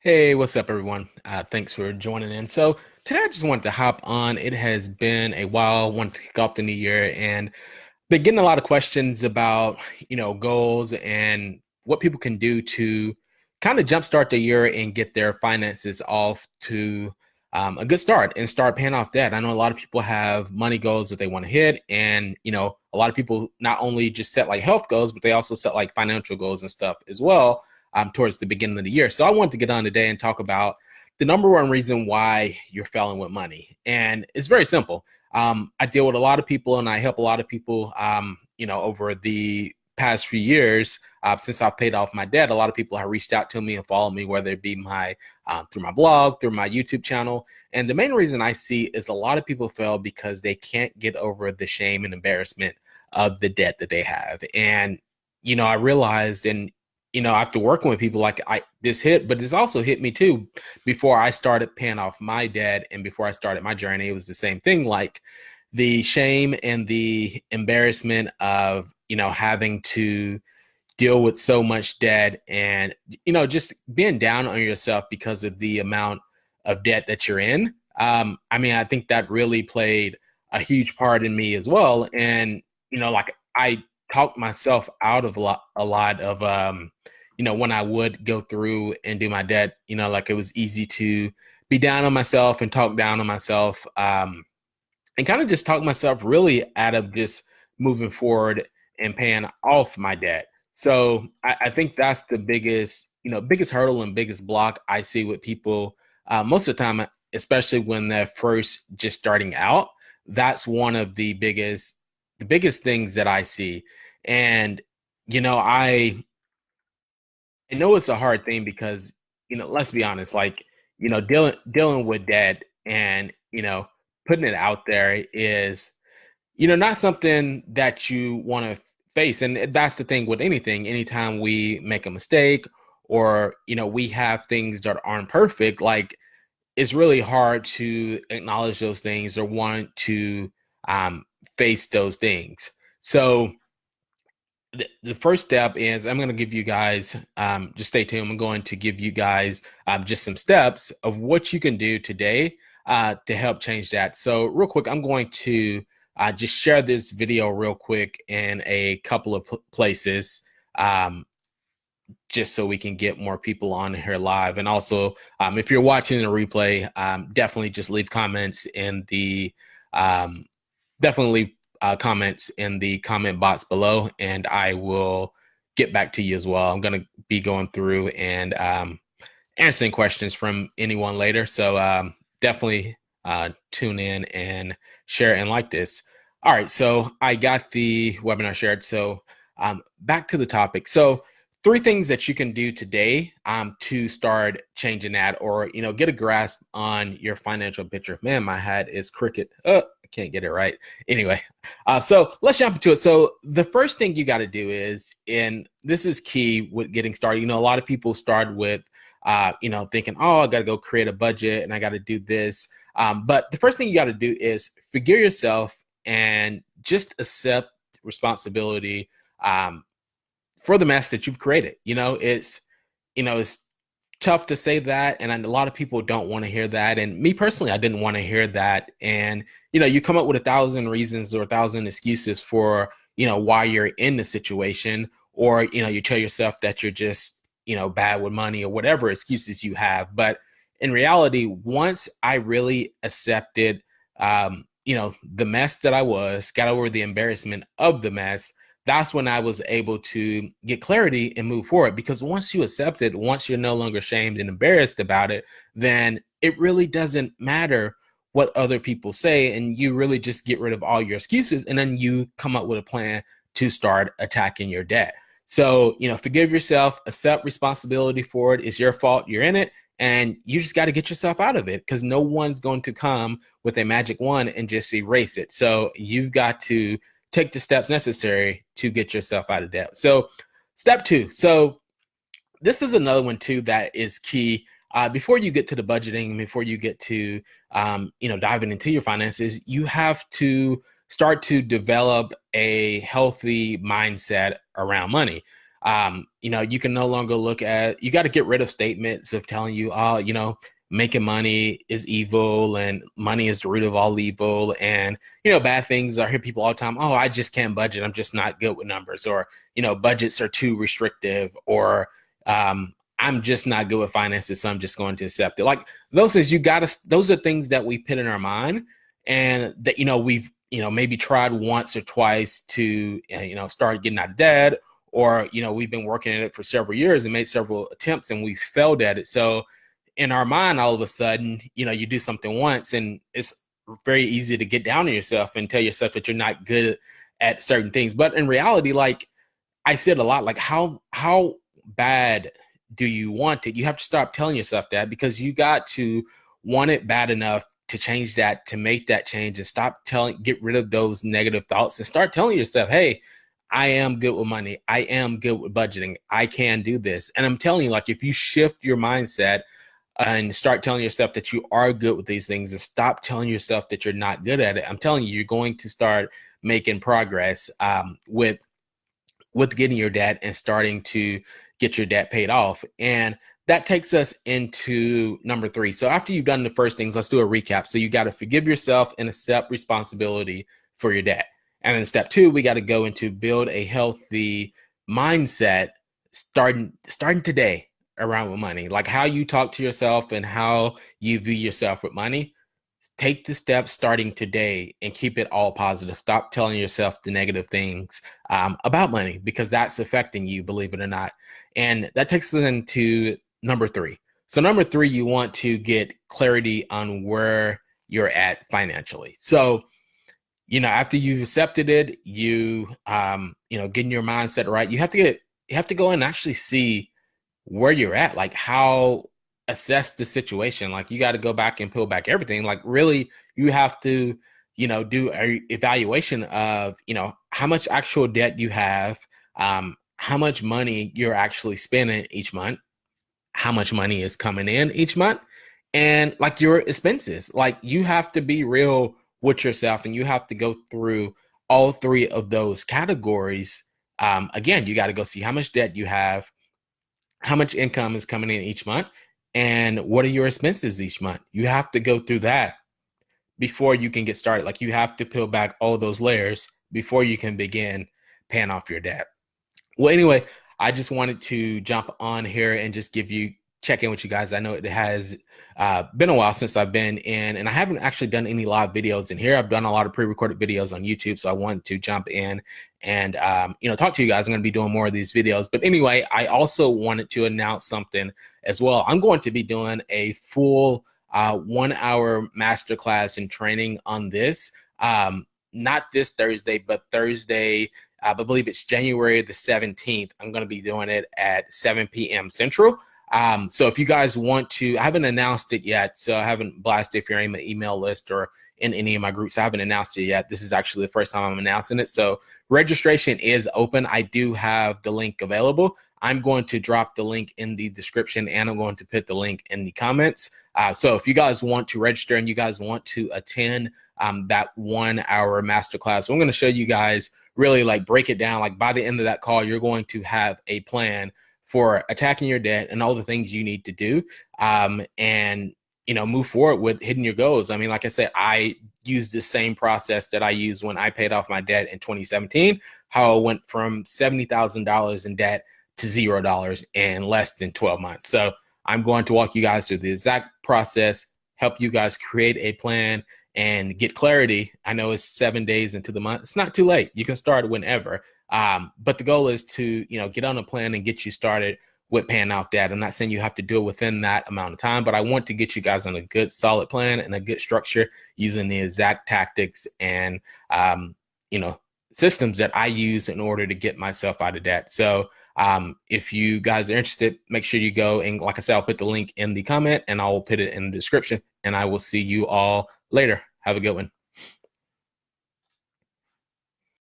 Hey, what's up, everyone? Thanks for joining in. So today I just wanted to hop on. It has been a while, wanted to kick off the new year, and been getting a lot of questions about, goals and what people can do to kind of jumpstart the year and get their finances off to a good start and start paying off debt. I know a lot of people have money goals that they want to hit, and a lot of people not only just set like health goals, but they also set like financial goals and stuff as well towards the beginning of the year. So I wanted to get on today and talk about the number one reason why you're failing with money, and it's very simple. I deal with a lot of people and I help a lot of people, over the past few years, since I've paid off my debt. A lot of people have reached out to me and followed me, whether it be through my blog, through my YouTube channel. And the main reason I see is a lot of people fail because they can't get over the shame and embarrassment of the debt that they have. And, I realized, and after working with people, like this hit, but this also hit me too. Before I started paying off my debt and before I started my journey, it was the same thing. Like the shame and the embarrassment of having to deal with so much debt, and just being down on yourself because of the amount of debt that you're in. I think that really played a huge part in me as well. And like I talked myself out of a lot of when I would go through and do my debt, like it was easy to be down on myself and talk down on myself, and kind of just talk myself really out of just moving forward and paying off my debt. So I think that's the biggest hurdle and biggest block I see with people most of the time, especially when they're first just starting out. That's one of the biggest things that I see. And I know it's a hard thing because, let's be honest, like, dealing with debt and, putting it out there is, not something that you want to face. And that's the thing with anything. Anytime we make a mistake or, we have things that aren't perfect, like it's really hard to acknowledge those things or want to um, face those things. So, the first step is I'm going to give you guys, just stay tuned. I'm going to give you guys just some steps of what you can do today to help change that. So real quick, I'm going to just share this video real quick in a couple of places, just so we can get more people on here live. And also, if you're watching the replay, definitely just leave comments in the definitely comments in the comment box below, and I will get back to you as well. I'm going to be going through and answering questions from anyone later. So definitely tune in and share and like this. All right, so I got the webinar shared. So back to the topic. So three things that you can do today to start changing that, or get a grasp on your financial picture. Man, my hat is crooked. I can't get it right. Anyway, so let's jump into it. So the first thing you got to do is, and this is key with getting started. A lot of people start with thinking, oh, I got to go create a budget and I got to do this. But the first thing you got to do is figure yourself and just accept responsibility for the mess that you've created. It's tough to say that, and a lot of people don't want to hear that. And me personally, I didn't want to hear that. And you come up with 1,000 reasons or 1,000 excuses for why you're in the situation, or you tell yourself that you're just bad with money or whatever excuses you have. But in reality, once I really accepted the mess that I was, got over the embarrassment of the mess, that's when I was able to get clarity and move forward. Because once you accept it, once you're no longer shamed and embarrassed about it, then it really doesn't matter what other people say. And you really just get rid of all your excuses. And then you come up with a plan to start attacking your debt. So, forgive yourself, accept responsibility for it. It's your fault. You're in it. And you just got to get yourself out of it, because no one's going to come with a magic wand and just erase it. So you've got to take the steps necessary to get yourself out of debt. So step two. So this is another one too that is key. Before you get to the budgeting, before you get to diving into your finances, you have to start to develop a healthy mindset around money. You can no longer look at, you got to get rid of statements of telling you, oh, making money is evil and money is the root of all evil. And, bad things. I hear people all the time, oh, I just can't budget. I'm just not good with numbers. Or, budgets are too restrictive. Or, I'm just not good with finances, so I'm just going to accept it. Like those things, those are things that we put in our mind, and that, we've, maybe tried once or twice to, start getting out of debt, or, we've been working at it for several years and made several attempts and we failed at it. So in our mind, all of a sudden, you do something once and it's very easy to get down on yourself and tell yourself that you're not good at certain things. But in reality, like I said a lot, like how bad do you want it? You have to stop telling yourself that, because you got to want it bad enough to change that, to make that change, and get rid of those negative thoughts and start telling yourself, hey, I am good with money. I am good with budgeting. I can do this. And I'm telling you, like, if you shift your mindset and start telling yourself that you are good with these things and stop telling yourself that you're not good at it, I'm telling you, you're going to start making progress with getting your debt and starting to get your debt paid off. And that takes us into number 3. So after you've done the first things, let's do a recap. So you got to forgive yourself and accept responsibility for your debt. And then step 2, we got to go into build a healthy mindset starting today around with money, like how you talk to yourself and how you view yourself with money. Take the steps starting today and keep it all positive. Stop telling yourself the negative things about money, because that's affecting you, believe it or not. And that takes us into number 3. So number 3, you want to get clarity on where you're at financially. So, after you've accepted it, getting your mindset right, you have to go and actually see where you're at, like how assess the situation. Like you got to go back and peel back everything. Like really, you have to, do a evaluation of, how much actual debt you have, how much money you're actually spending each month, how much money is coming in each month, and like your expenses. Like you have to be real with yourself, and you have to go through all 3 of those categories. Again, you got to go see how much debt you have, how much income is coming in each month, and what are your expenses each month. You have to go through that before you can get started. Like you have to peel back all those layers before you can begin paying off your debt. Well, anyway, I just wanted to jump on here and just check in with you guys. I know it has been a while since I've been in, and I haven't actually done any live videos in here. I've done a lot of pre-recorded videos on YouTube, so I wanted to jump in and talk to you guys. I'm going to be doing more of these videos. But anyway, I also wanted to announce something as well. I'm going to be doing a full 1-hour masterclass and training on this. Not this Thursday, but Thursday, I believe it's January the 17th. I'm going to be doing it at 7 p.m. Central. So if you guys want to, I haven't announced it yet, so I haven't blasted if you're in my email list or in any of my groups. I haven't announced it yet. This is actually the first time I'm announcing it. So registration is open. I do have the link available. I'm going to drop the link in the description, and I'm going to put the link in the comments. So if you guys want to register and you guys want to attend that 1-hour masterclass, I'm going to show you guys really like break it down. Like by the end of that call, you're going to have a plan for attacking your debt and all the things you need to do, and move forward with hitting your goals. I mean, like I said, I used the same process that I used when I paid off my debt in 2017, how I went from $70,000 in debt to $0 in less than 12 months. So I'm going to walk you guys through the exact process, help you guys create a plan and get clarity. I know it's 7 days into the month. It's not too late. You can start whenever. But the goal is to, get on a plan and get you started with paying off debt. I'm not saying you have to do it within that amount of time, but I want to get you guys on a good, solid plan and a good structure using the exact tactics and, systems that I use in order to get myself out of debt. So if you guys are interested, make sure you go. And like I said, I'll put the link in the comment and I'll put it in the description, and I will see you all later. Have a good one.